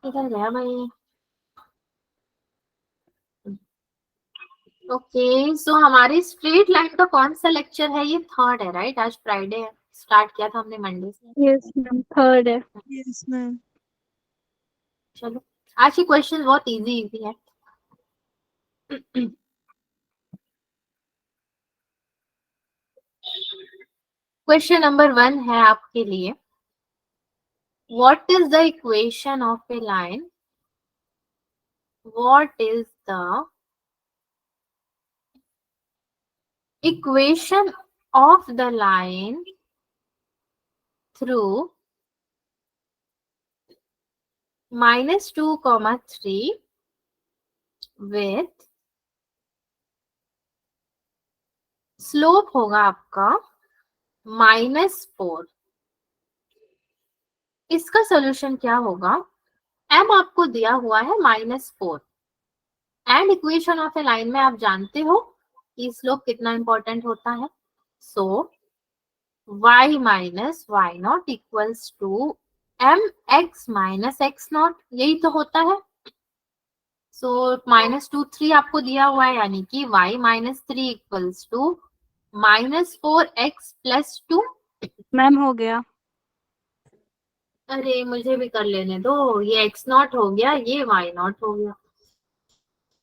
इधर गया भाई। ओके, सो हमारी स्ट्रेट लाइन का कौन सा लेक्चर है? ये थर्ड है, राइट? आज फ्राइडे है, स्टार्ट किया था हमने मंडे से। यस मैम, थर्ड है। Yes ma'am. चलो, आज की क्वेश्चन बहुत इजी इजी है। क्वेश्चन नंबर 1 है आपके लिए। What is the equation of A line? What is the equation of the line through -2, 3 with slope होगा आपका -4। इसका सोल्यूशन क्या होगा? m आपको दिया हुआ है -4 and equation of A line में आप जानते हो कि स्लोप कितना इंपॉर्टेंट होता है। So y minus y naught equals to mx minus x naught, यही तो होता है। सो -2, 3 आपको दिया हुआ है, यानी कि y minus 3 equals to -4x plus 2। Ma'am हो गया। अरे मुझे भी कर लेने दो, ये x नॉट हो गया, ये y नॉट हो गया।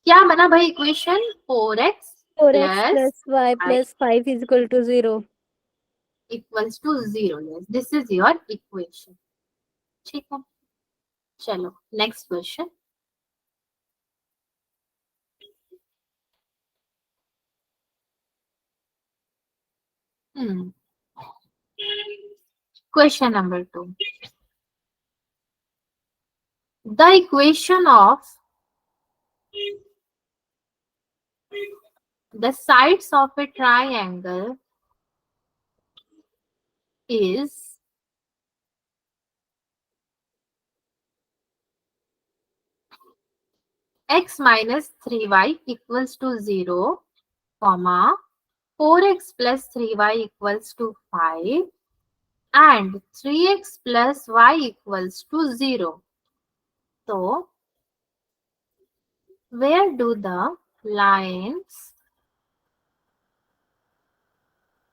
क्या बना भाई equation? 4x 4x plus plus y plus 5 is equal to 0। Equals to 0। Yes, this is your equation. ठीक है, चलो next question. Question number 2। The equation of the sides of a triangle is x minus 3y equals to 0, comma 4x plus 3y equals to 5 and 3x plus y equals to 0. So, where do the lines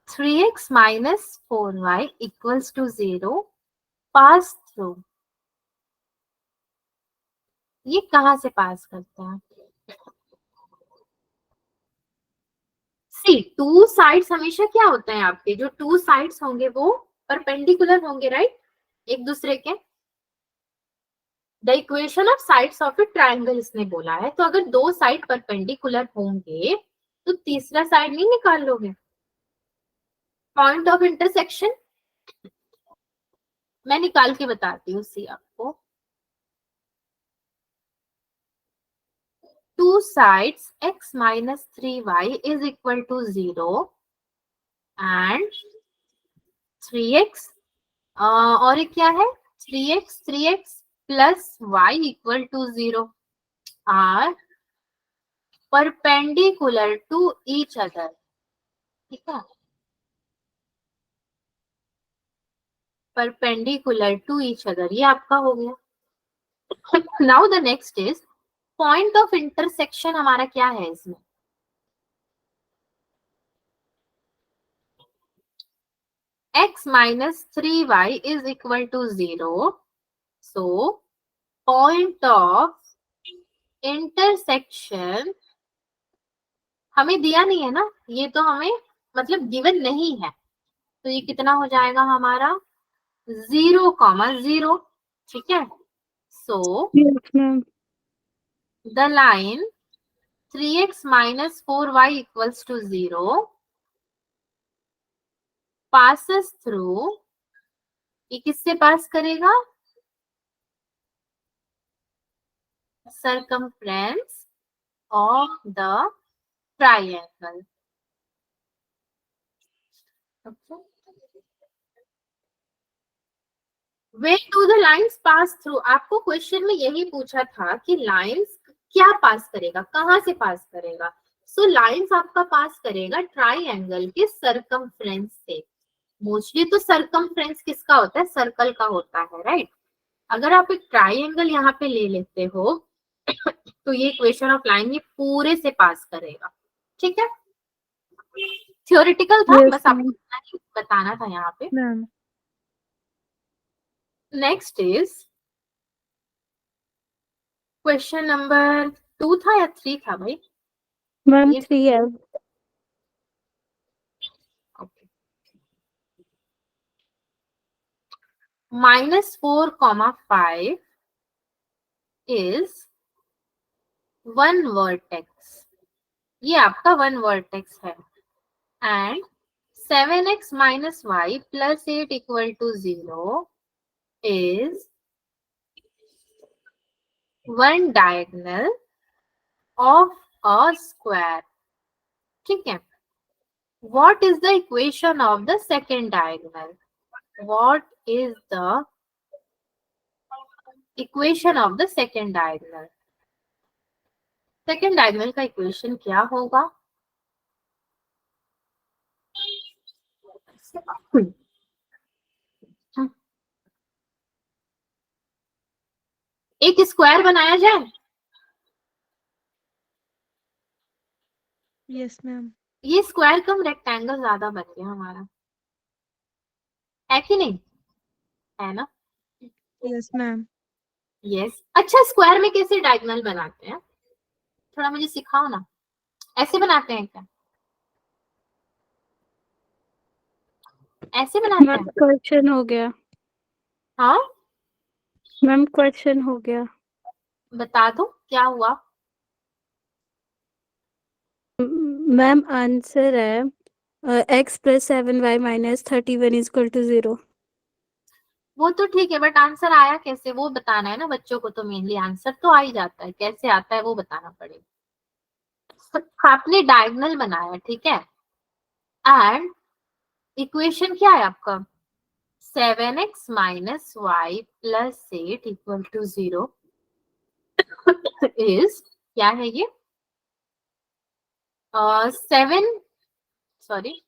3x minus 4y equals to 0 pass through? ये कहाँ से पास करते हैं? सी, two sides हमेशा क्या होते हैं आपके? जो टू साइड्स होंगे वो परपेंडिकुलर होंगे, राइट, एक दूसरे के। The equation of sides of a triangle इसने बोला है, तो अगर दो साइड परपेंडिकुलर होंगे तो तीसरा साइड नहीं निकाल लोगे? पॉइंट ऑफ इंटरसेक्शन मैं निकाल के बताती हूँ सी आपको। Two sides x minus 3y is equal to 0 and 3x और ये क्या है? 3x plus y equal to 0 are perpendicular to each other. ठीक है, परपेंडिकुलर टू ईच अदर, ये आपका हो गया। Now the next is point of intersection हमारा क्या है इसमें? x minus 3y is equal to 0. So, point of intersection हमें दिया नहीं है ना, ये तो हमें मतलब गिवन नहीं है, तो ये कितना हो जाएगा हमारा? 0, 0। ठीक है, so yes ma'am. The line 3x minus 4y equals to 0 passes through, ये किससे पास करेगा? circumference of the triangle. Okay. Where do the lines pass through? आपको क्वेश्चन में यही पूछा था कि लाइंस क्या पास करेगा, कहां से पास करेगा? सो लाइंस आपका पास करेगा ट्राइंगल के सर्कमफ्रेंस से। मोस्टली तो सर्कमफ्रेंस किसका होता है? सर्कल का होता है, राइट? अगर आप एक ट्राइंगल यहाँ पे ले लेते हो तो ये इक्वेशन ऑफ लाइन ये पूरे से पास करेगा, ठीक है। थ्योरेटिकल था, Yes, बस आपको ma'am. इतना ही बताना था यहाँ पे। Ma'am. Next is question number 2 था या 3 था भाई? Ma'am, ये 3 है. ओके। -4, 5 इज 1 वर्टेक्स, ये आपका 1 वर्टेक्स है। And 7x - y + 8 = 0 is 1 diagonal of a square, ठीक है। What is the equation of the second diagonal? What is the equation of the second diagonal? Second diagonal का equation क्या होगा? एक square बनाया जाए। Yes, ma'am. ये स्क्वायर कम rectangle ज्यादा बन गया हमारा, है कि नहीं? है ना? Yes, ma'am. यस। अच्छा, स्क्वायर में कैसे डायगोनल बनाते हैं? थोड़ा मुझे सिखाओ ना। ऐसे बनाते हैं क्या? ऐसे बनाते मैम हैं? क्वेश्चन हो गया. हाँ, मैम क्वेश्चन हो गया. बता दो क्या हुआ। मैम आंसर है x + 7y - 31 = 0. वो तो ठीक है, बट आंसर आया कैसे वो बताना है ना बच्चों को। तो मेनली आंसर तो आ ही जाता है, कैसे आता है वो बताना पड़ेगा। आपने डायगोनल बनाया, ठीक है। एंड इक्वेशन क्या है आपका? 7x - y + 8 = 0 इज, क्या है ये? 7, सॉरी,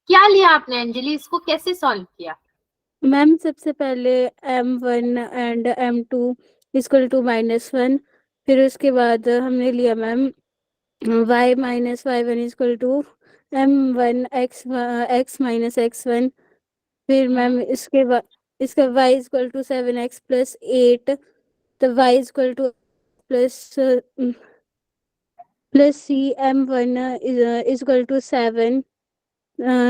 क्या लिया आपने अंजलि? इसको कैसे सॉल्व किया? मैम सबसे पहले m1 एंड m2 = -1. फिर उसके बाद हमने लिया ma'am y - y1 = m1 x - x1. फिर मैम इसके बाद इसका y = 7x + 8, तो y = प्लस c m1 = 7.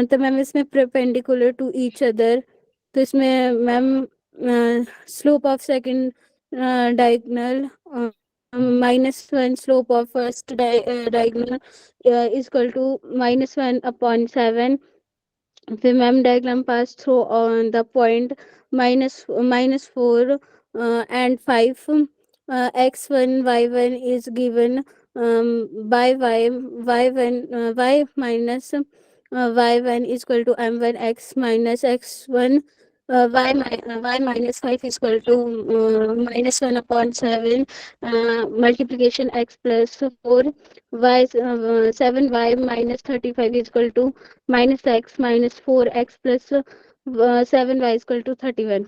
तो मैम इसमें परपेंडिकुलर टू ईच अदर, तो इसमें ma'am slope of second diagonal -1 slope of first diagonal = -1/7. फिर ma'am diagram pass through on the point -4 and 5. x1 y1 is given by y1 y minus y1 is equal to m1 x minus x1 y minus 5 is equal to -1/7. Multiplication x plus 4 y 7y minus 35 is equal to -x minus 4x plus 7y is equal to 31.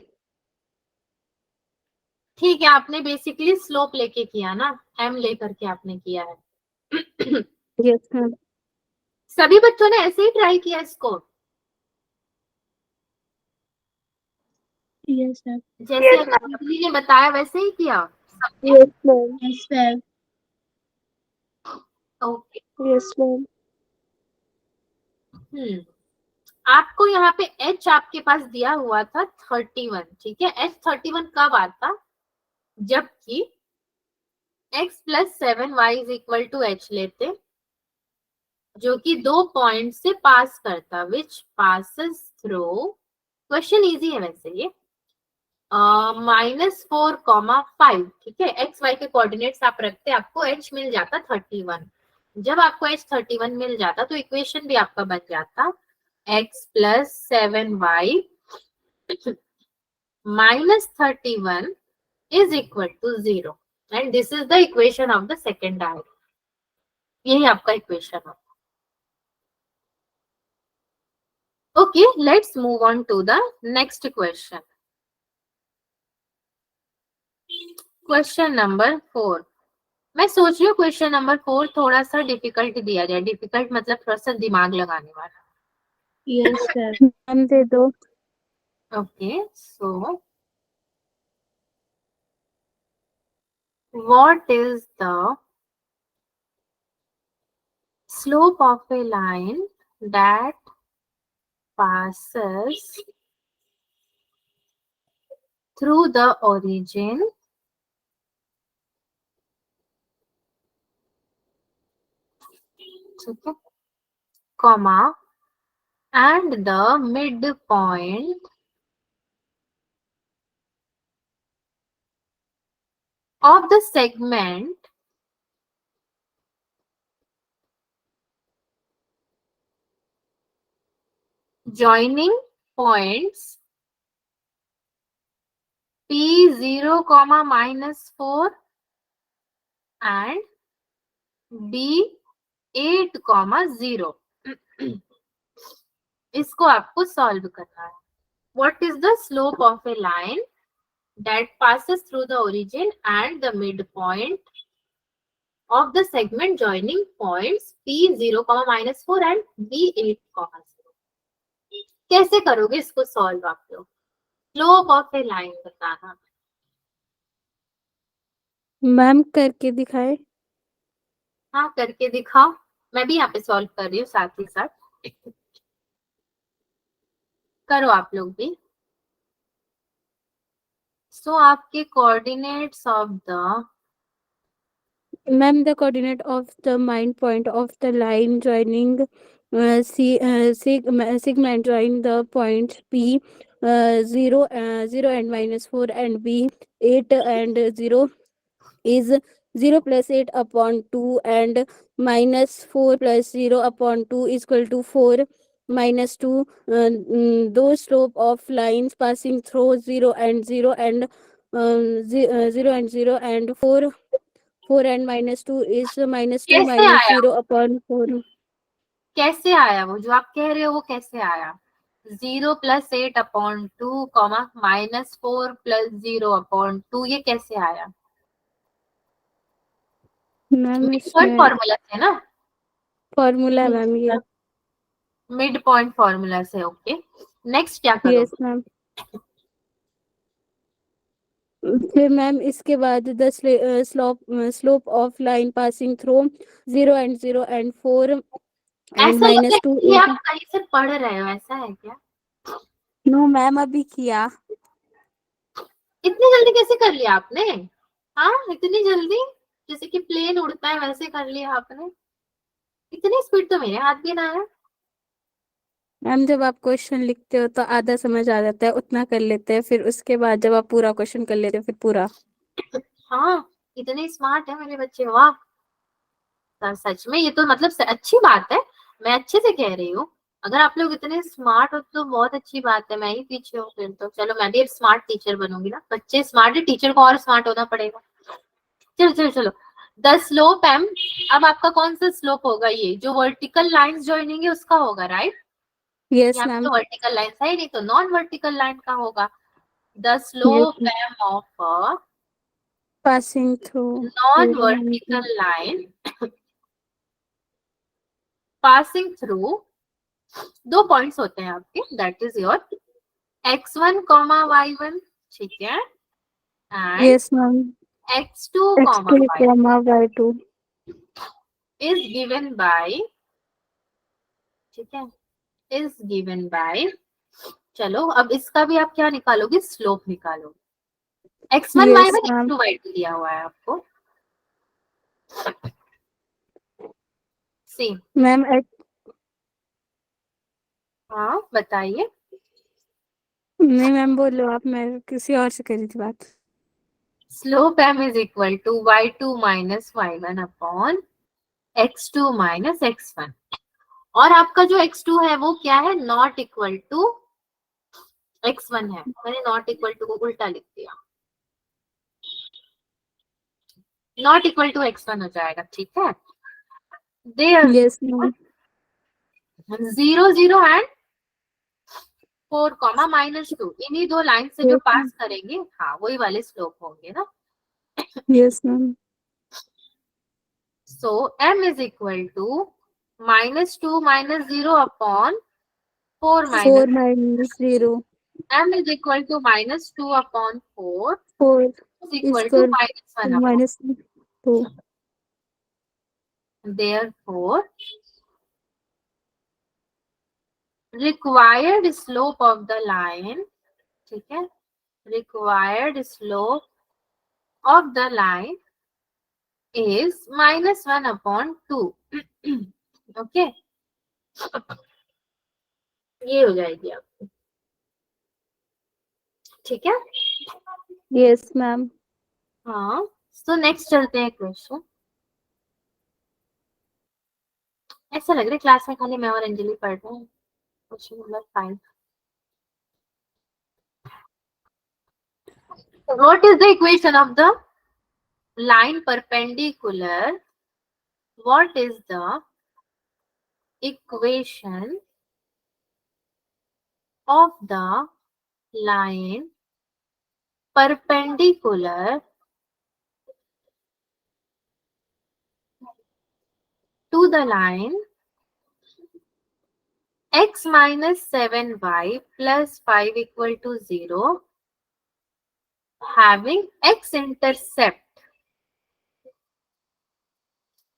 ठीक है, आपने basically slope लेके किया ना, m लेकर के आपने किया है। Yes, ma'am. सभी बच्चों ने ऐसे ही ट्राई किया इसको, Yes, ma'am. जैसे अंजलि ने बताया वैसे ही किया? Yes, ma'am. Yes, ma'am. Okay. Yes, ma'am. आपको यहाँ पे h आपके पास दिया हुआ था 31, ठीक है। h 31 कब आता? जबकि x + 7y = h लेते, जो कि 2 पॉइंट से पास करता, विच पासेस थ्रू, क्वेश्चन इजी है वैसे ये, -4, 5, ठीक है। एक्स वाई के कोऑर्डिनेट्स आप रखते, आपको h मिल जाता 31। जब आपको h 31 मिल जाता तो इक्वेशन भी आपका बन जाता x + 7y - 31 = 0, and this is the equation of the second diagonal. यही आपका इक्वेशन है। Okay. Okay, let's move on to the next question. Question number 4. मैं सोच रही हूँ क्वेश्चन नंबर 4 थोड़ा सा डिफिकल्ट दिया जाए. डिफिकल्ट मतलब थोड़ा सा दिमाग लगाने वाला. Yes sir. मैम दे दो. Okay, so what is the slope of a line that passes through the origin comma and the midpoint of the segment joining points P0, -4 and B8, 0. इसको आपको सॉल्व करना है. What is the slope of a line that passes through the origin and the midpoint of the segment joining points P0, -4 and B8, 0. कैसे करोगे इसको solve आप लोग? Slope of A line बताना. मैम करके दिखाए. हाँ, करके दिखाओ. मैं भी यहाँ पे सॉल्व कर रही हूँ साथ ही साथ. करो आप लोग भी. सो आपके coordinates of the Ma'am, the coordinate of the main point of the line joining segment join the points P 0 and -4 and B 8 and 0 is 0 plus 8 upon 2 and -4 plus 0 upon 2 is equal to 4 minus 2. Those slope of lines passing through 0 and 0 and 0 and 0 and 4 and -2 is -2 कैसे minus आया? 0 upon 4. कैसे आया वो जो आप कह रहे हो वो कैसे आया? 0 plus 8 upon 2, -4 plus 0 upon 2, ये कैसे आया? मैम मिड पॉइंट इसमें फॉर्मूला से ना. फॉर्मूला मैम ये. मिड पॉइंट फॉर्मूला से. ओके, नेक्स्ट क्या यस करोगे? मैम. फिर मैम इसके बाद the slope of line passing through 0 and 0 and 4 and ऐसा लग रहा है -2 कि is. आप कहीं से पढ़ रहे हो, ऐसा है क्या? नो मैम अभी किया. इतनी जल्दी कैसे कर लिया आपने? हाँ, इतनी जल्दी जैसे कि प्लेन उड़ता है वैसे कर लिया आपने. इतनी स्पीड तो मेरे हाथ भी ना है. मैम जब आप क्वेश्चन लिखते हो तो आधा समझ आ जाता है, उतना कर लेते हैं, फिर उसके बाद जब आप पूरा क्वेश्चन कर लेते हो फिर पूरा. हाँ, इतने स्मार्ट है मेरे बच्चे. वाह, सच में ये तो मतलब अच्छी बात है. मैं अच्छे से कह रही हूँ. अगर आप लोग इतने स्मार्ट हो तो बहुत अच्छी बात है. मैं ही पीछे हूँ फिर तो. चलो मैं भी एक स्मार्ट टीचर बनूंगी ना. बच्चे स्मार्ट है, टीचर को और स्मार्ट होना पड़ेगा. चलो चलो चलो. The slope m. अब आपका कौन सा स्लोप होगा? ये जो वर्टिकल लाइंस ज्वाइनिंग है उसका होगा, राइट? यस यहाँ पे मैम. तो वर्टिकल लाइन है नहीं, तो नॉन वर्टिकल लाइन का होगा. The slope m of passing through non vertical line passing through दो पॉइंट्स होते हैं आपके. That is your x1, y1. ठीक है. And yes ma'am. x2, x2, y2 is given by. ठीक है, इज गिवन बाय. चलो अब इसका भी आप क्या निकालोगे? स्लोप निकालोगे. x1, yes y1, ma'am. x2, y2 दिया हुआ है आपको. सी. मैम हाँ बताइए. नहीं मैम बोलो आप, मैं किसी और से करी थी बात. Slope m is equal to y2 minus y1 upon x2 minus x1. और आपका जो x2 है वो क्या है? नॉट इक्वल टू x1 है. मैंने नॉट इक्वल टू को उल्टा लिख दिया. नॉट इक्वल टू x1 हो जाएगा. ठीक है. There yes ma'am. 0 0 and 4 comma -2 इन्हीं दो लाइन से जो Yes, पास करेंगे, हाँ वही वाले स्लोप होंगे ना. yes, ma'am. So m is equal to -2 -0 upon 4 4 minus. minus 0. M is equal to -2 upon 4 4 is is equal to equal -1 to upon. minus 2. Therefore, required slope of the line, ठीक है, required slope of the line is -1 upon 2. Okay, ये हो जाएगी आपकी. ठीक है. Yes, ma'am. हाँ, तो नेक्स्ट चलते हैं क्वेश्चन. ऐसा लग रहा है क्लास में खाली मैं और अंजलि पढ़ रहे हैं. Question number 5. What is the equation of the line perpendicular? What is the equation of the line perpendicular to the line x minus 7y plus 5 equal to 0, having x intercept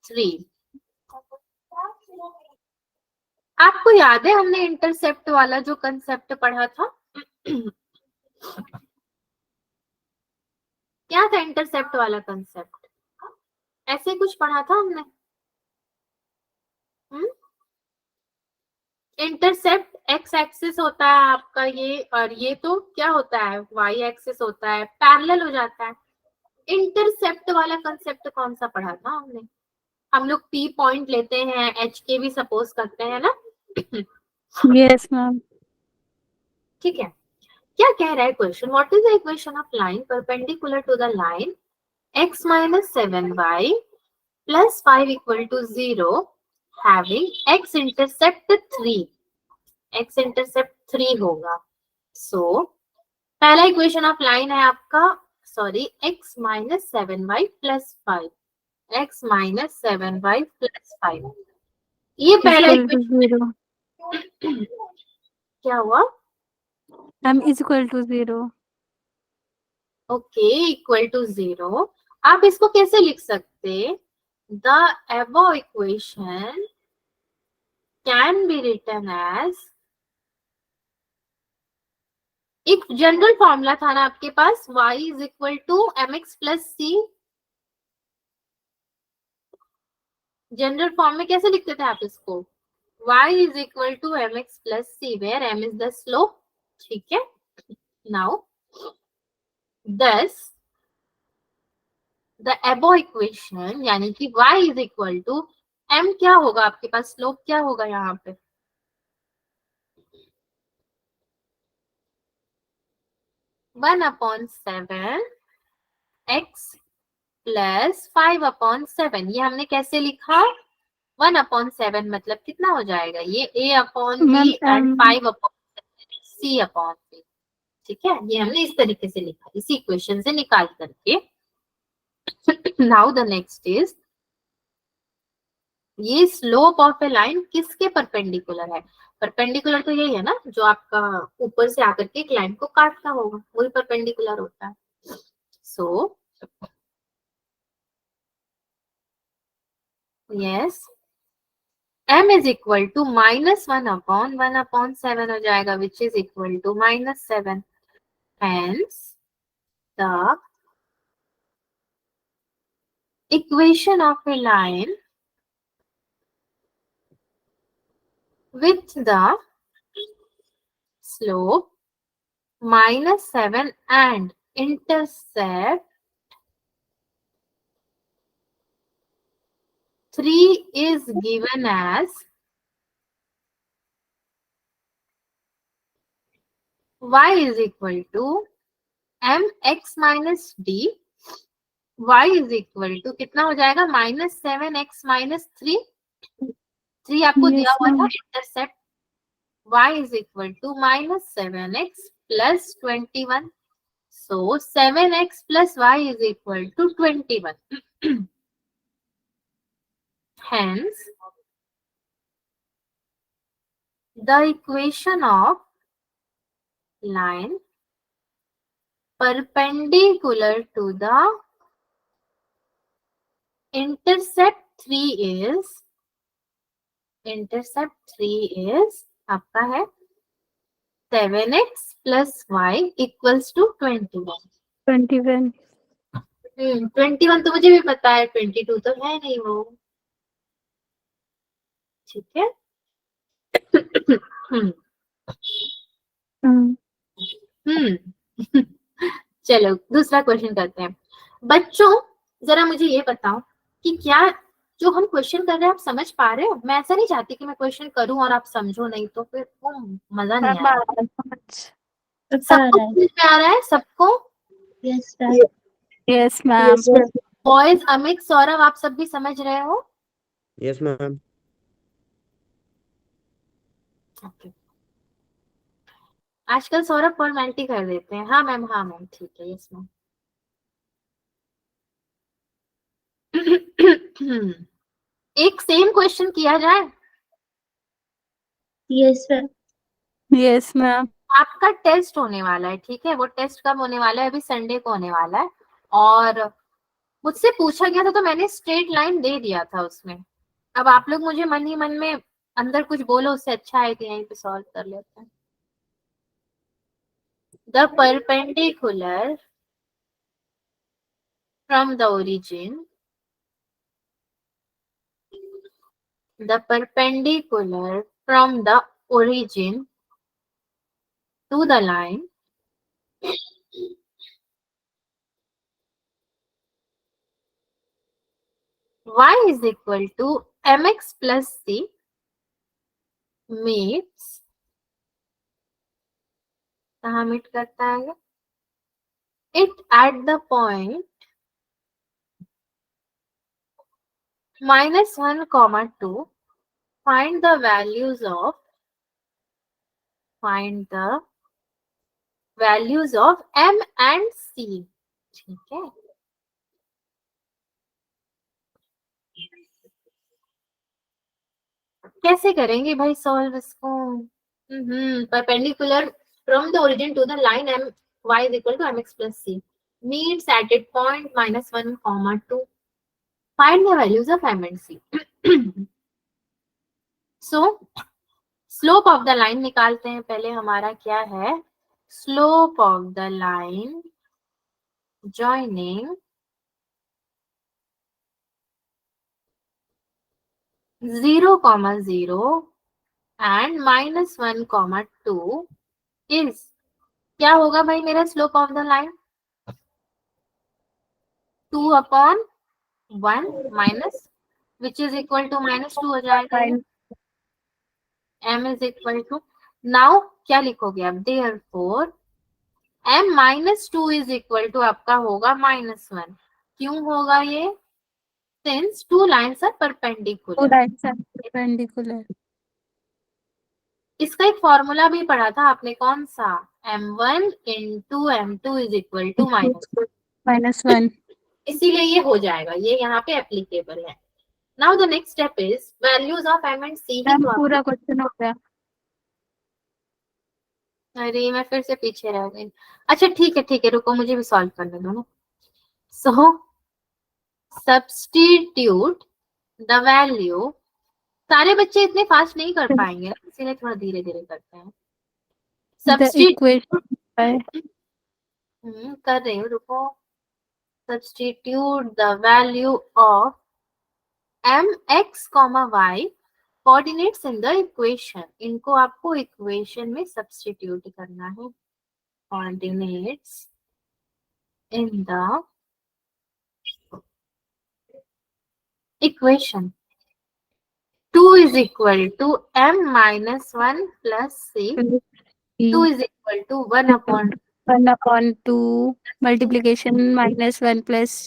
3. आपको याद है हमने इंटरसेप्ट वाला जो concept पढ़ा था? क्या था इंटरसेप्ट वाला कंसेप्ट? ऐसे कुछ पढ़ा था हमने. इंटरसेप्ट एक्स एक्सिस होता है आपका ये, और ये तो क्या होता है, वाई एक्सिस होता है, पैरेलल हो जाता है. इंटरसेप्ट वाला कंसेप्ट कौन सा पढ़ा था हमने? हम लोग पी पॉइंट लेते हैं, एच के भी सपोज करते हैं ना. Yes, ma'am. ठीक है. क्या कह रहा है question? What is the equation of line perpendicular to the line x minus 7y plus 5 equal to 0, having x intercept 3. x intercept 3 होगा. सो पहला इक्वेशन ऑफ लाइन है आपका, sorry, x minus 7y plus 5. x minus 7y plus 5. ये पहला Equal to equation. 0. क्या हुआ? M is equal to 0. Okay, equal to 0. आप इसको कैसे लिख सकते? The above equation can be written as, एक जनरल फॉर्मूला था ना आपके पास, y is equal to mx plus c. General form में कैसे लिखते थे आप इसको? y is equal to mx plus c, where m is the slope. ठीक है. नाउ दस द अबव इक्वेशन, यानी कि y is equal to m, क्या होगा आपके पास? स्लोप क्या होगा यहाँ पे? One upon 7 x plus 5 upon 7. ये हमने कैसे लिखा? 1 अपॉन 7 मतलब कितना हो जाएगा? ये a upon b and 5 upon c upon b. ठीक है, ये हमने इस तरीके से लिखा, इसी इक्वेशन से निकाल करके. नाउ द नेक्स्ट इज, ये स्लोप ऑफ ए लाइन किसके परपेंडिकुलर है? परपेंडिकुलर तो यही है ना, जो आपका ऊपर से आकर के एक लाइन को काटता होगा, वही परपेंडिकुलर होता है. So yes, m is equal to -1 upon 1 upon 7 हो जाएगा, which is equal to -7. Hence, the equation of a line with the slope -7 and intercept 3 is given as y is equal to mx minus d. y is equal to कितना हो जाएगा? -7x minus 3. 3 आपको Yes, दिया हुआ था ma'am. Intercept. y is equal to minus 7x plus 21. So 7x plus y is equal to 21. Hence, the equation of line perpendicular to the intercept 3 is आपका है 7x plus y equals to 21. 21. 21 तो मुझे भी पता है, 22 तो है नहीं वो, ठीक है। चलो दूसरा क्वेश्चन करते हैं। बच्चों जरा मुझे ये बताओ कि क्या जो हम क्वेश्चन कर रहे हैं आप समझ पा रहे हो? मैं ऐसा नहीं चाहती कि मैं क्वेश्चन करूं और आप समझो नहीं, तो फिर वो मजा नहीं आएगा। सबको समझ में आ रहा है सबको? Yes ma'am. Boys Amit Saurabh आप सब भी समझ रहे हो? Yes ma'am. ओके, आजकल सौरभ फॉर्मेलिटी कर देते हैं। हाँ मैम, हाँ मैम, ठीक है, यस मैम। एक सेम क्वेश्चन किया जाए? Yes ma'am. Yes ma'am. आपका टेस्ट होने वाला है, ठीक है। वो टेस्ट कब होने वाला है? अभी संडे को होने वाला है। और मुझसे पूछा गया था तो मैंने स्ट्रेट लाइन दे दिया था उसमें। अब आप लोग मुझे मन ही मन में अंदर कुछ बोलो, उससे अच्छा है कि यहीं पे सॉल्व कर लेते हैं। The perpendicular from the origin, the perpendicular from the origin to the line y is equal to mx plus c meets, कहाँ मीट करता है it at the point -1, 2. Find the values of m and c, ठीक है। कैसे करेंगे भाई solve इसको? Perpendicular from the origin to the line m y is equal to mx plus c meets at a point -1, 2. Find the values of m and c. So slope of the line निकालते हैं पहले। हमारा क्या है? Slope of the line joining 0, 0 and -1, 2 is, क्या होगा भाई मेरा slope of the line? 2/1 minus which is equal to -2 हो जाएगा। m is equal to, now क्या लिखोगे आप? Therefore m -2 is equal to आपका होगा -1। क्यों होगा ये? Since two lines are perpendicular. इसका एक फॉर्मूला भी पढ़ा था आपने, कौन सा? m1 into m2 is equal to -1। इसीलिए ये हो जाएगा, ये यहाँ पे एप्लीकेबल है। Now the next step is values of m and c। पूरा क्वेश्चन हो गया। अरे मैं फिर से पीछे रह गई। अच्छा ठीक है, रुको मुझे भी सॉल्व करने दो ना। सो सब्स्टिट्यूट द वैल्यू, सारे बच्चे इतने फास्ट नहीं कर पाएंगे, इसीलिए थोड़ा धीरे धीरे करते हैं। सब्स्टिट्यूट कर रही हूँ, रुको। Substitute the value of mx, y coordinates in the equation. इनको आपको इक्वेशन में सब्स्टिट्यूट करना है। Coordinates in the equation. 2 is equal to m -1 plus c. 2 is equal to 1/2 multiplication -1 plus c.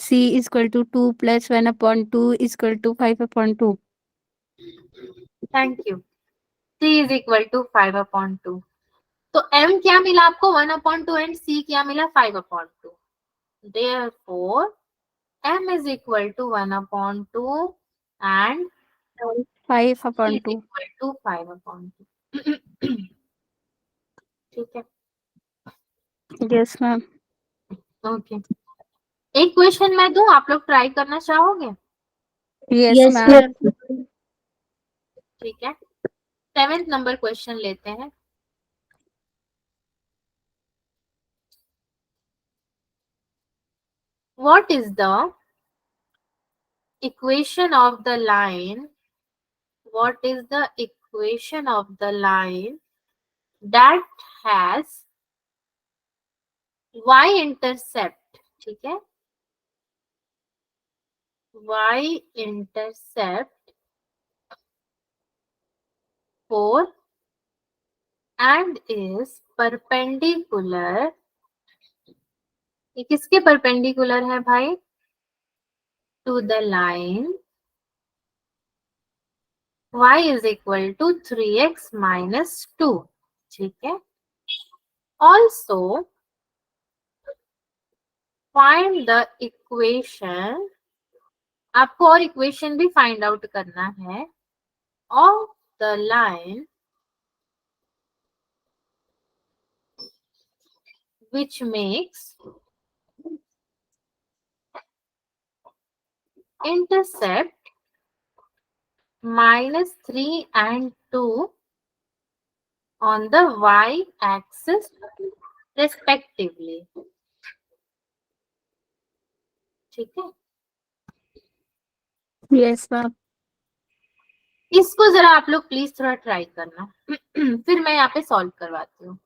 c is equal to 2 plus 1/2 is equal to 5/2. Thank you. c is equal to 5/2। तो m क्या मिला आपको 1/2 and c क्या मिला 5/2। therefore m is equal to 1/2 and c 5/2। is equal to 5/2। ठीक है, yes ma'am. Okay. एक question मैं दूं, आप लोग ट्राई करना चाहोगे? Yes ma'am. ठीक है, 7th नंबर क्वेश्चन लेते हैं। What is the equation of the line? What is the equation of the line that has y-intercept? ठीक है, y-intercept 4 and is perpendicular। ये किसके परपेंडिकुलर है भाई? To the line y is equal to 3x minus 2। ठीक है, also find the equation, आपको और इक्वेशन भी फाइंड आउट करना है, of the line which makes intercept -3 and 2 on the y axis respectively। ठीक है, यस मैम। इसको जरा आप लोग प्लीज थोड़ा ट्राई करना। फिर मैं यहाँ पे सॉल्व करवाती हूँ।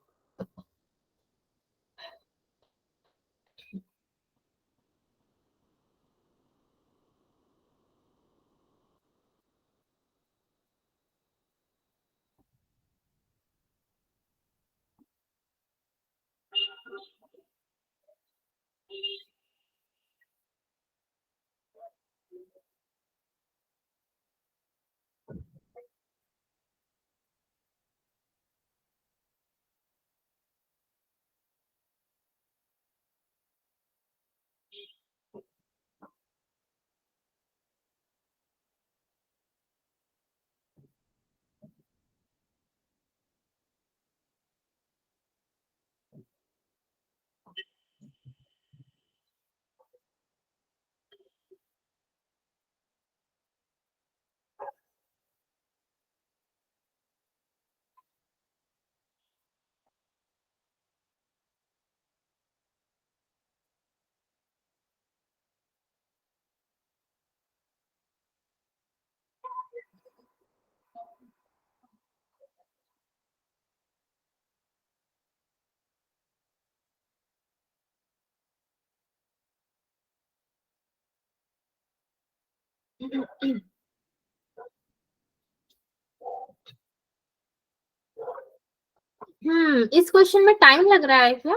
इस क्वेश्चन में टाइम लग रहा है क्या?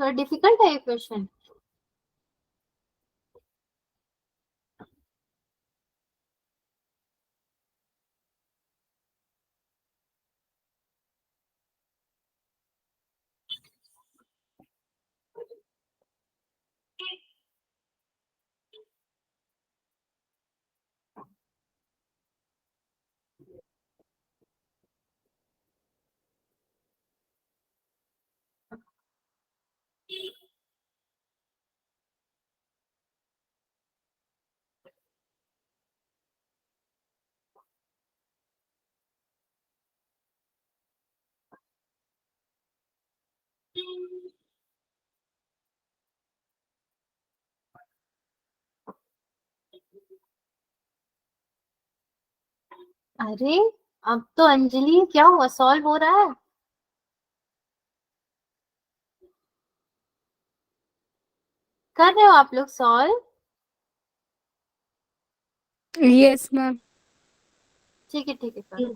थोड़ा डिफिकल्ट है ये क्वेश्चन। अरे अब तो अंजलि क्या हुआ, सॉल्व हो रहा है? कर रहे हो आप लोग सॉल्व? Yes ma'am. ठीक है ठीक है, करो।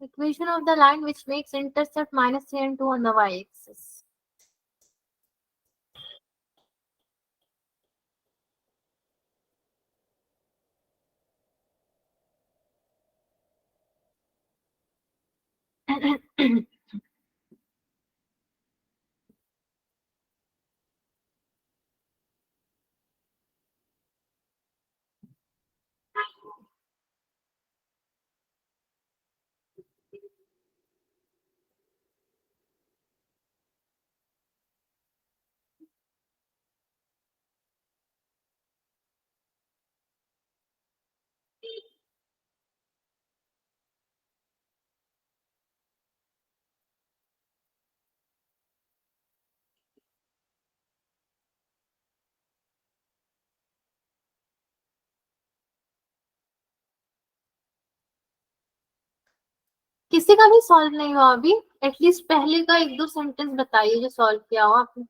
Equation of the line which makes intercept -3 and 2 on the y-axis. किसी का भी सॉल्व नहीं हुआ अभी? एटलीस्ट पहले का 1-2 सेंटेंस बताइए जो सॉल्व किया हो आपने।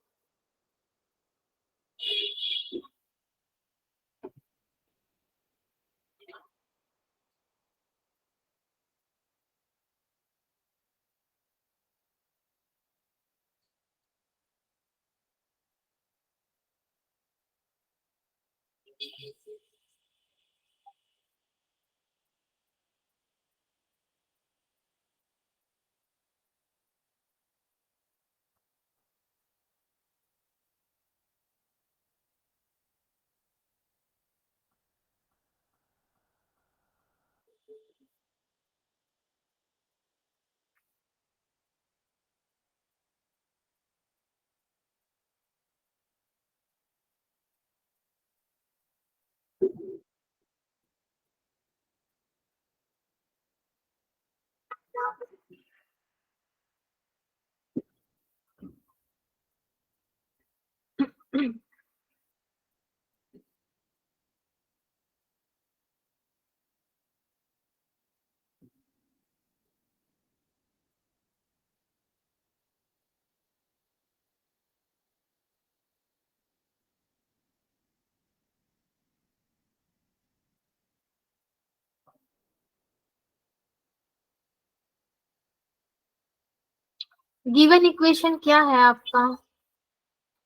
गिवन इक्वेशन क्या है आपका?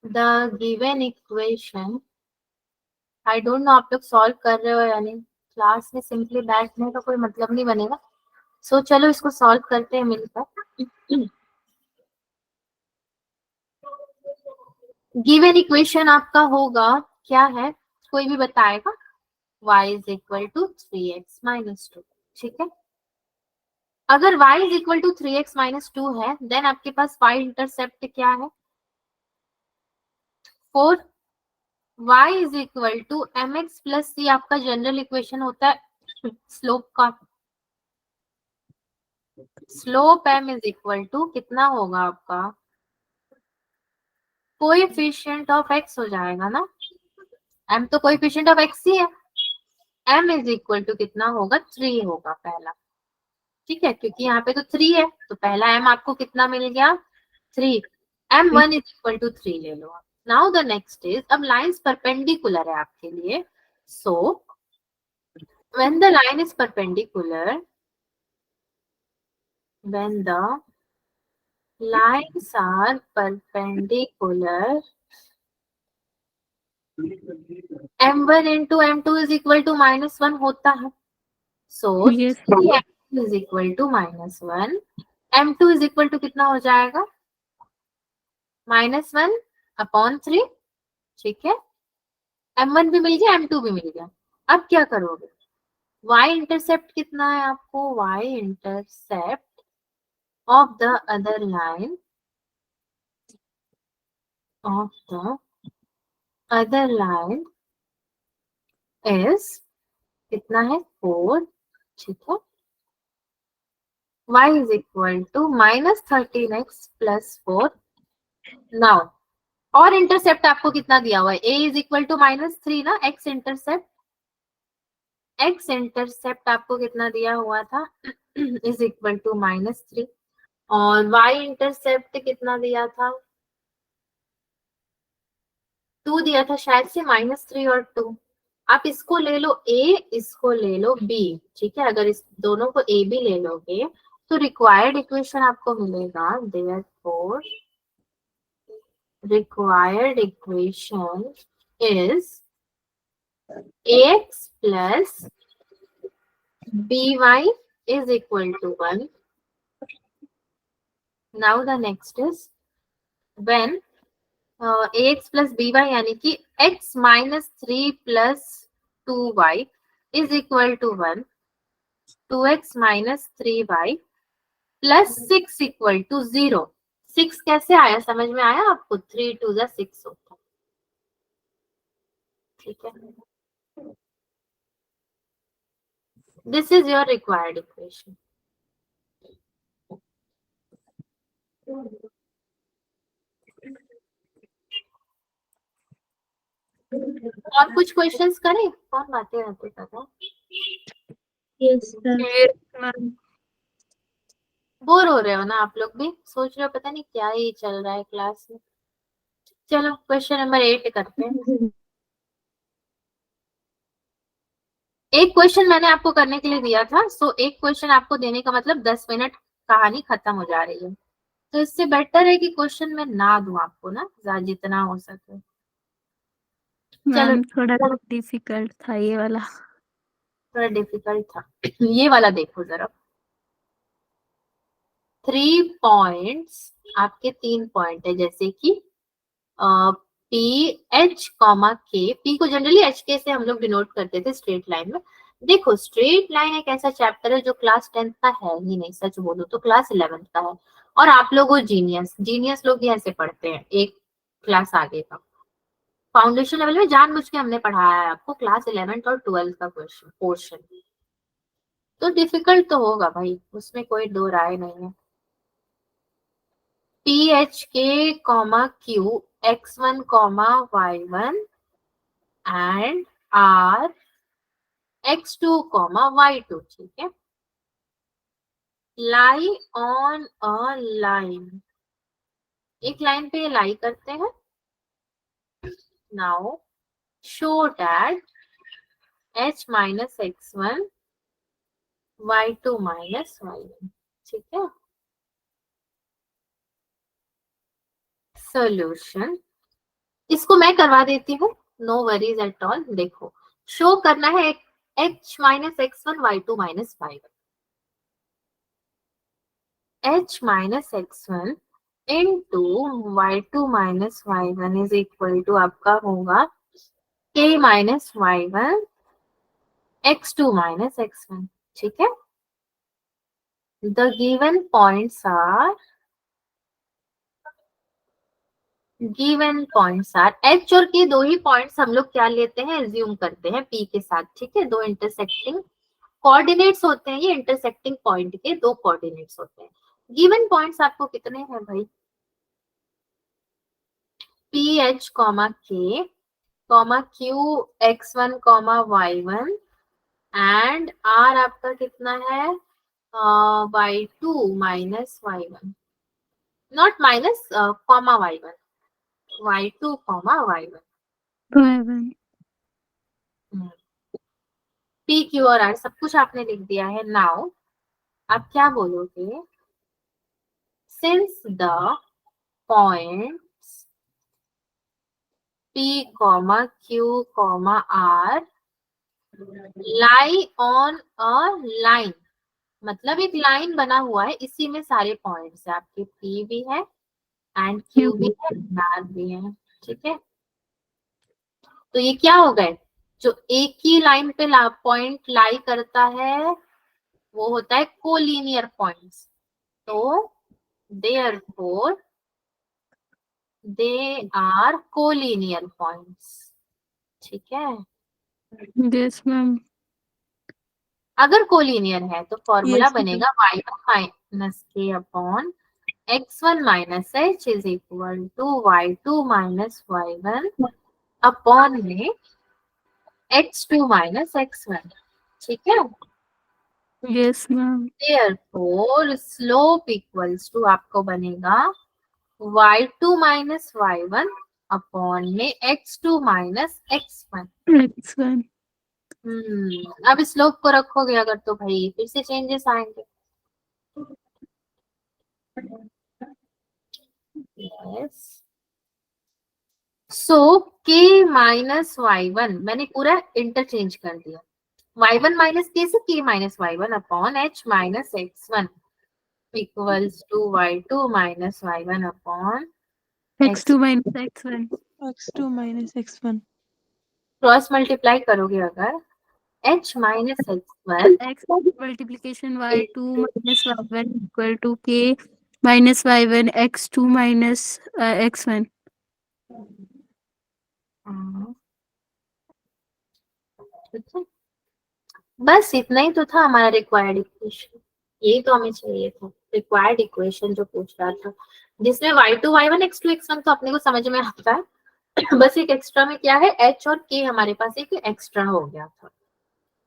The given equation, I don't know आप लोग सॉल्व कर रहे हो या नहीं। क्लास में सिंपली बैठने का कोई मतलब नहीं बनेगा। सो चलो इसको सॉल्व करते हैं मिलकर। गिवन इक्वेशन आपका होगा क्या है, कोई भी बताएगा? y is equal to 3x minus 2। ठीक है, अगर y is equal to 3x minus 2 है, देन आपके पास y इंटरसेप्ट क्या है? 4। y is equal to mx plus c आपका जनरल इक्वेशन होता है स्लोप का। Slope m is equal to कितना होगा आपका? कोएफिशिएंट ऑफ x हो जाएगा ना, m तो कोएफिशिएंट ऑफ x ही है। m इज इक्वल टू कितना होगा? 3 होगा पहला। ठीक है, क्योंकि यहाँ पे तो 3 है, तो पहला m आपको कितना मिल गया? 3। m1 इज इक्वल टू 3 ले लो आप। नाउ द नेक्स्ट इज, अब लाइंस परपेंडिकुलर है आपके लिए। So when the line is perpendicular, when the lines are perpendicular, m1 into m2 is equal to -1 होता है। So Yes. 3m is equal to -1, m2 is equal to कितना हो जाएगा? -1 upon 3। ठीक है, m1 भी मिल गया, m2 भी मिल गया। अब क्या करोगे? y इंटरसेप्ट कितना है आपको? y intercept of the other line, of the other line is कितना है? 4। ठीक है, y is equal to -13x plus 4। Now और इंटरसेप्ट आपको कितना दिया हुआ है? a इज इक्वल टू -3 ना, x इंटरसेप्ट। x इंटरसेप्ट आपको कितना दिया हुआ था? Is equal to -3। और y इंटरसेप्ट कितना दिया था? 2 दिया था शायद से, -3 और 2। आप इसको ले लो a, इसको ले लो b। ठीक है, अगर इस दोनों को a b ले लोगे तो रिक्वायर्ड इक्वेशन आपको मिलेगा, therefore required equation is ax plus by is equal to 1. Now the next is when ax plus by यानी कि x minus 3 plus 2y is equal to 1, 2x minus 3y plus 6 equal to 0. 6 कैसे आया, समझ में आया आपको? 3 2 जा 6 होता है, ठीक है। This is your required equation. और कुछ क्वेश्चंस करें? कौन बातें रहते कर रहा है? Yes ma'am. बोर हो रहे हो ना आप लोग भी? सोच रहे हो पता नहीं क्या ही चल रहा है क्लास में। चलो क्वेश्चन नंबर 8 करते हैं। एक क्वेश्चन मैंने आपको करने के लिए दिया था, सो एक क्वेश्चन आपको देने का मतलब 10 मिनट कहानी खत्म हो जा रही है। तो इससे बेटर है कि क्वेश्चन मैं ना दूं आपको ना, जितना हो सके। चलो मैम थोड़ा डिफिकल्ट था ये वाला। थोड़ा डिफिकल्ट था। ये वाला देखो जरा। 3 पॉइंट्स, आपके 3 पॉइंट है, जैसे कि पी एच कॉमा के। पी को जनरली एच के से हम लोग डिनोट करते थे स्ट्रेट लाइन में। देखो स्ट्रेट लाइन एक ऐसा चैप्टर है जो क्लास 10th का है ही नहीं, सच बोलो तो क्लास 11th का है। और आप लोग जीनियस लोग ही ऐसे पढ़ते हैं, एक क्लास आगे का। फाउंडेशन लेवल में जानबूझ के हमने पढ़ाया है आपको क्लास 11th और 12th का क्वेश्चन पोर्शन। तो डिफिकल्ट तो होगा भाई, उसमें कोई दो राय नहीं है। P h k comma Q x1 comma y1 and R x2 comma y2, ठीक है। लाई ऑन अ लाइन, एक लाइन पे लाई करते हैं। Now show that h minus x1 y2 minus y1, ठीक है। सोल्यूशन इसको मैं करवा देती हूँ, नो वरीज एट ऑल। देखो शो करना है h minus x1 y2 minus y1, h minus x1 into y2 minus y1 is equal to आपका होगा k minus y1 x2 minus x1, ठीक है। The given points are h और k, दो ही points हम लोग क्या लेते हैं, एज्यूम करते हैं p के साथ, ठीक है। दो इंटरसेक्टिंग कोऑर्डिनेट्स होते हैं, ये इंटरसेक्टिंग पॉइंट के दो कोऑर्डिनेट्स होते हैं। गिवन पॉइंट्स आपको कितने हैं भाई? पी एच कॉमा के comma Q x1 comma y1 and r आपका कितना है, y2 minus y1, not minus, comma y1, y2 comma y1। P Q और आर सब कुछ आपने लिख दिया है। नाउ आप क्या बोलोगे? Since the points P, Q, R lie on a line, मतलब एक लाइन बना हुआ है, इसी में सारे पॉइंट्स है आपके, P भी है एंड Q भी है, R भी है, ठीक है। तो ये क्या हो गए, जो एक ही लाइन पे पॉइंट लाई करता है वो होता है कोलिनियर पॉइंट्स। तो therefore they are collinear points, ठीक है। Yes ma'am. अगर कोलिनियर है तो फॉर्मूला Yes, बनेगा y1 minus k upon x1 minus h is equal to y2 minus y1 upon में x2 माइनस x1, ठीक है। yes ma'am. Therefore slope equals to आपको बनेगा y2 माइनस y1 अपॉन में x2 minus x1। Next one. अब slope को रखोगे अगर तो भाई फिर से चेंजेस आएंगे। यस, सो के माइनस y1 मैंने पूरा इंटरचेंज कर दिया, y1 माइनस के से k minus y1 upon h minus x1 equals to y2 minus y1 upon x2 minus x1. x2 minus x1. Cross multiply करोगे अगर h minus x1 X multiplication y2 minus y1 equal to k minus y1 x2 minus x1. ठीक है, बस इतना ही तो था हमारा required equation, यही तो हमें चाहिए था, रिक्वायर्ड इक्वेशन जो पूछ रहा था, जिसमें y2 y1 x2 x1 तो अपने को समझ में आता है बस एक एक्स्ट्रा में क्या है h और k हमारे पास एक एक्स्ट्रा हो गया था।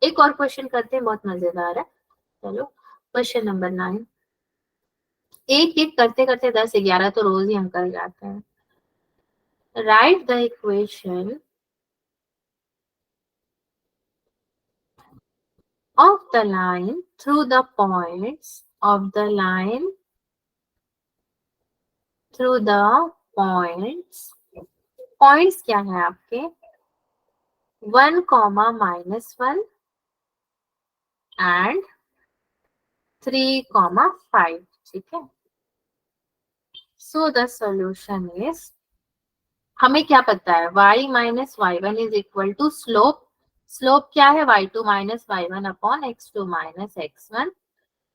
एक और क्वेश्चन करते हैं, बहुत मजेदार है। चलो क्वेश्चन नंबर 9, एक एक करते करते 10 11 तो रोज ही हम कर जाते हैं। Right the equation of the line through the points of the line through the points क्या है आपके 1, -1 and 3, 5, ठीक है। So the solution is, हमें क्या पता है y minus y1 is equal to slope, slope क्या है y2 minus y1 upon x2 minus x1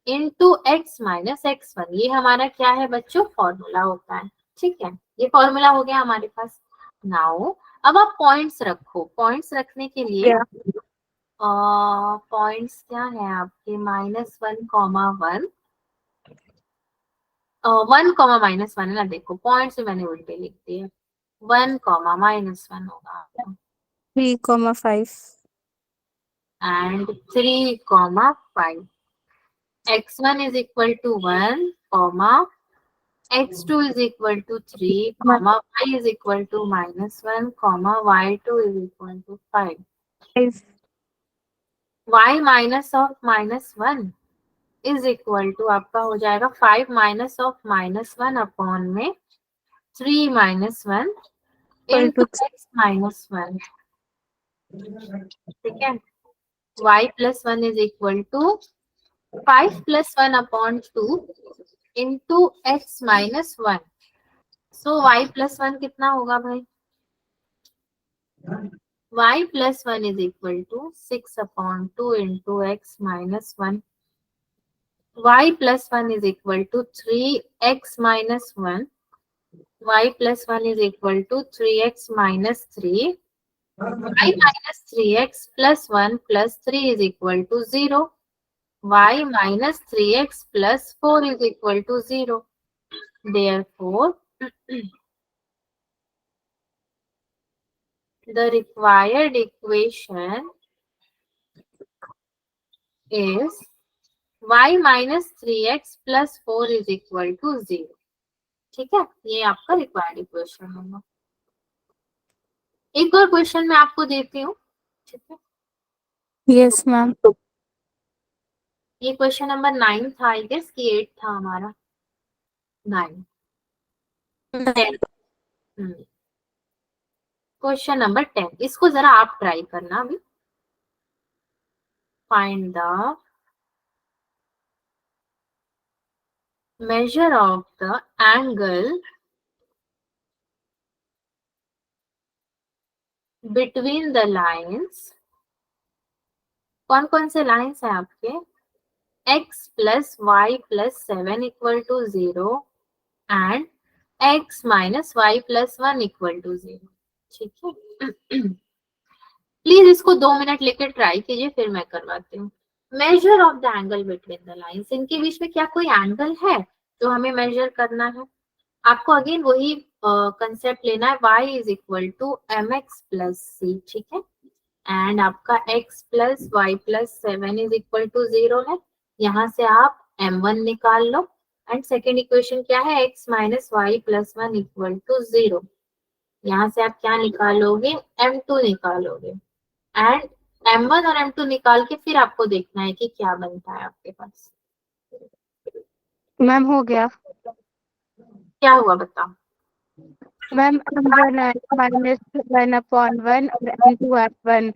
into x minus x1, ये हमारा क्या है बच्चों फॉर्मूला होता है, ठीक है, ये फॉर्मूला हो गया हमारे पास। नाउ अब आप पॉइंट्स रखो, पॉइंट्स रखने के लिए पॉइंट्स क्या है आपके -1, -1 1, -1 है ना, देखो पॉइंट्स मैंने उल्टे लिख दिए, 1, -1 होगा 3, 5. and 3, 5, x1 is equal to 1, x2 is equal to 3, y is equal to -1, y2 is equal to 5. 5. y minus of -1 is equal to आपका हो जाएगा 5 minus of -1 अपॉन में 3 -1 into x -1, ठीक है। y plus 1 is equal to 5 plus 1 upon 2 into x minus 1. So y plus 1 कितना होगा भाई, y plus 1 is equal to 6 upon 2 into x minus 1. y plus 1 is equal to 3x minus 1. y plus 1 is equal to 3x minus 3. y minus 3x plus 1 plus 3 is equal to 0. y minus 3x plus 4 is equal to 0. Therefore, the required equation is y minus 3x plus 4 is equal to 0. ठीक है, ये आपका required equation होगा। एक और question मैं आपको देती हूँ, ठीक है। Yes, ma'am. ये क्वेश्चन नंबर 9 था, आई गेस कि 8 था हमारा, 9 10। क्वेश्चन नंबर 10, इसको जरा आप ट्राई करना अभी। Find the measure of the angle between the lines, कौन कौन से लाइन्स हैं आपके, x plus y plus 7 equal to 0 and x minus y plus 1 equal to 0, ठीक है। प्लीज इसको 2 मिनट लेकर ट्राई कीजिए, फिर मैं करवाती हूँ। Measure of the angle between the lines, इनके बीच में क्या कोई एंगल है जो हमें मेजर करना है। आपको अगेन वही कंसेप्ट लेना है, y is equal to mx plus c, ठीक है, एंड आपका x plus y plus 7 is equal to 0 है, यहाँ से आप m1 निकाल लो, एंड सेकेंड इक्वेशन क्या है, x minus y plus 1 equal to 0, यहाँ से आप क्या निकालोगे, m2 निकालोगे, एंड m1 और m2 निकाल के फिर आपको देखना है कि क्या बनता है आपके पास। मैम हो गया। क्या हुआ बताओ। मैम m1 माइनस 1/1 और m2 1।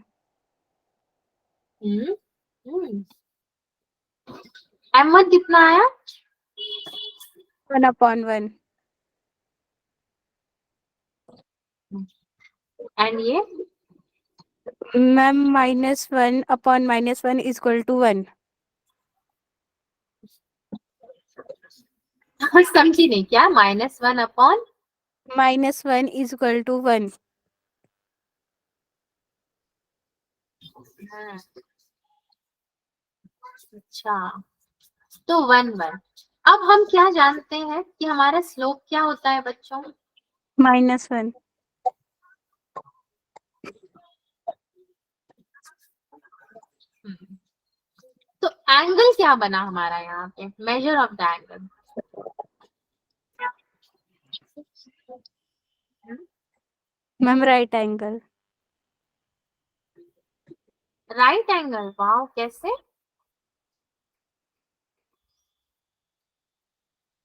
M1 कितना आया? 1/1। एंड ये मैम -1/-1 इक्वल टू 1। समझी नहीं क्या? -1/? -1 इक्वल टू 1। अच्छा, तो 1/1। अब हम क्या जानते हैं कि हमारा स्लोप क्या होता है बच्चों? -1। तो एंगल क्या बना हमारा यहाँ पे? Measure of the angle. Ma'am right angle. Right angle? Wow, कैसे?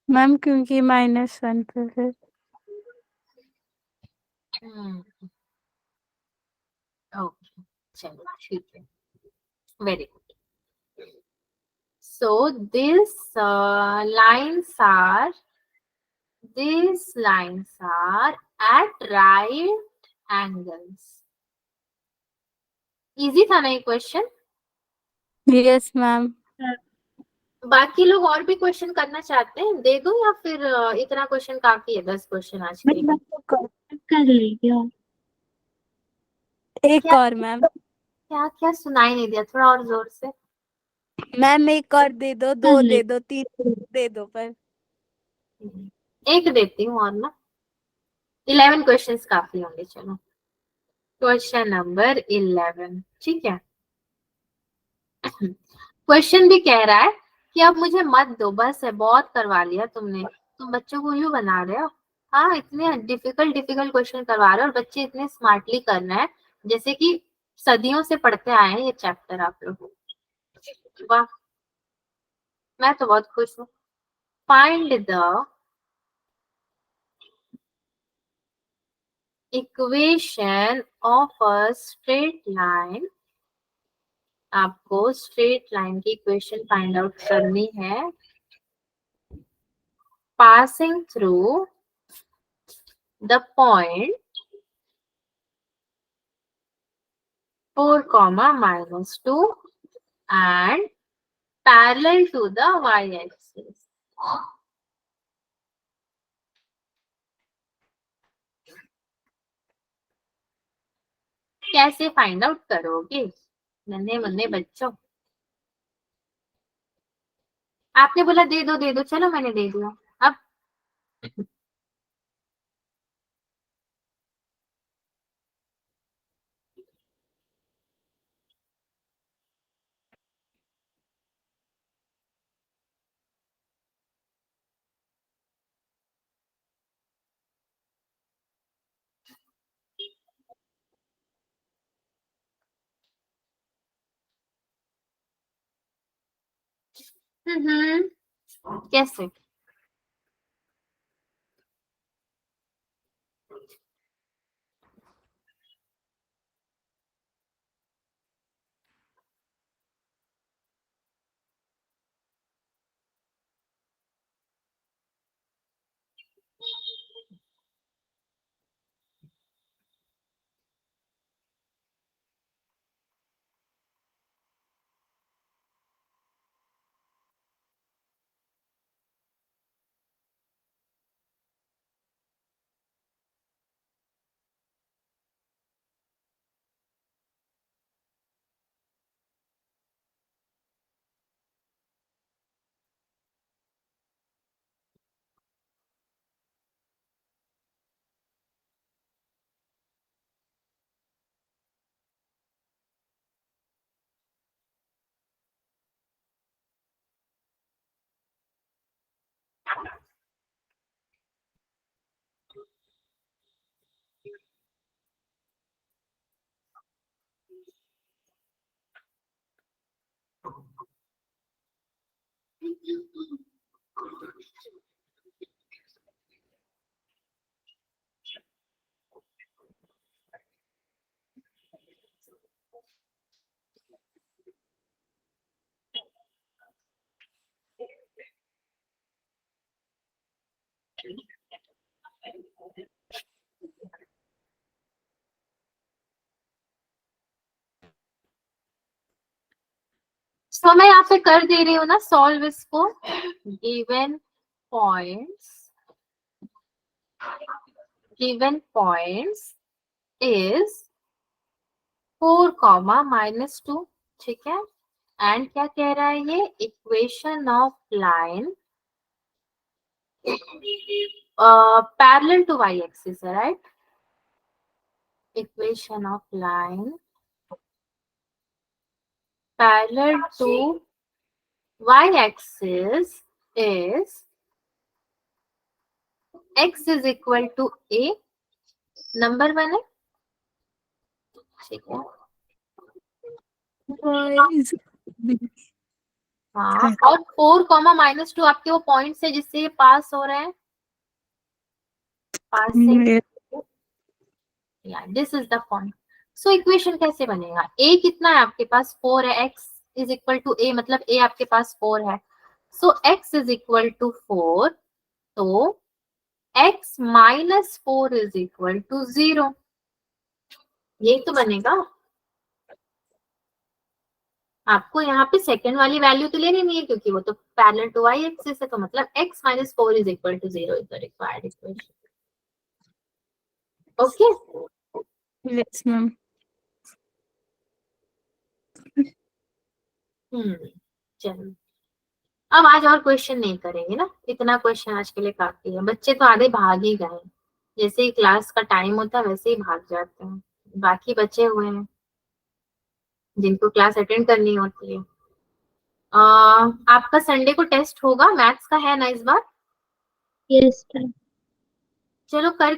मैम क्योंकि -1 पे है। ओके, चलो ठीक है, very good. So this lines are at right angles. Easy था ना ये क्वेश्चन? Yes ma'am. बाकी लोग और भी क्वेश्चन करना चाहते हैं, दे दो या फिर इतना क्वेश्चन काफी है? 10 क्वेश्चन आज के लिए। कर लीजिए एक क्या और मैम। क्या क्या सुनाई नहीं दिया, थोड़ा और जोर से। मैम एक और दे दो, 2 दे दो, 3 दे दो पर। एक देती हूँ और ना, 11 क्वेश्चंस काफी होंगे। चलो क्वेश्चन नंबर 11, ठीक है। क्वेश्चन भी कह रहा है कि अब मुझे मत दो, बस है, बहुत करवा लिया तुमने, तुम बच्चों को यूं बना रहे हो। हाँ, इतने डिफिकल्ट क्वेश्चन करवा रहे हो और बच्चे इतने स्मार्टली कर रहे हैं, जैसे कि सदियों से पढ़ते आए हैं ये चैप्टर आप लोग। वाह, मैं तो बहुत खुश हूँ। Find the equation of a straight line. आपको स्ट्रेट लाइन की इक्वेशन फाइंड आउट करनी है। Passing through the point 4, -2 and parallel to the y-axis. कैसे फाइंड आउट करोगे नन्हे मुन्ने बच्चों? आपने बोला दे दो दे दो, चलो मैंने दे दिया। अब कैसे? सो मैं यहाँ पे कर दे रही हूँ ना सॉल्व इसको. Given points is 4, -2. ठीक है. एंड क्या कह रहा है ये? Equation of line parallel to y axis है, right? Equation of line parallel to y axis is x is equal to a. Number 1 है. ठीक है. हाँ. और 4, -2 आपके वो पॉइंट्स है जिससे ये पास हो रहे हैं. पास से this is the point. So equation कैसे बनेगा? a कितना है आपके पास? 4 है. x is equal to a, मतलब a आपके पास 4 है. So x is equal to 4. तो x -4 इज इक्वल टू 0. ये तो बनेगा. आपको यहाँ पे सेकंड वाली वैल्यू तो लेनी नहीं है क्योंकि वो तो पैरेलल टू y एक्सिस है. तो मतलब x -4 is equal to 0 is the required equation. Okay. Yes ma'am. चलो. अब आज और क्वेश्चन नहीं करेंगे ना. इतना क्वेश्चन आज के लिए काफी है. बच्चे तो आधे भाग ही गए. जैसे ही क्लास का टाइम होता है वैसे ही भाग जाते हैं. बाकी बचे हुए हैं जिनको क्लास अटेंड करनी होती है. आपका संडे को टेस्ट होगा. मैथ्स का है ना इस बार? यस. चलो कर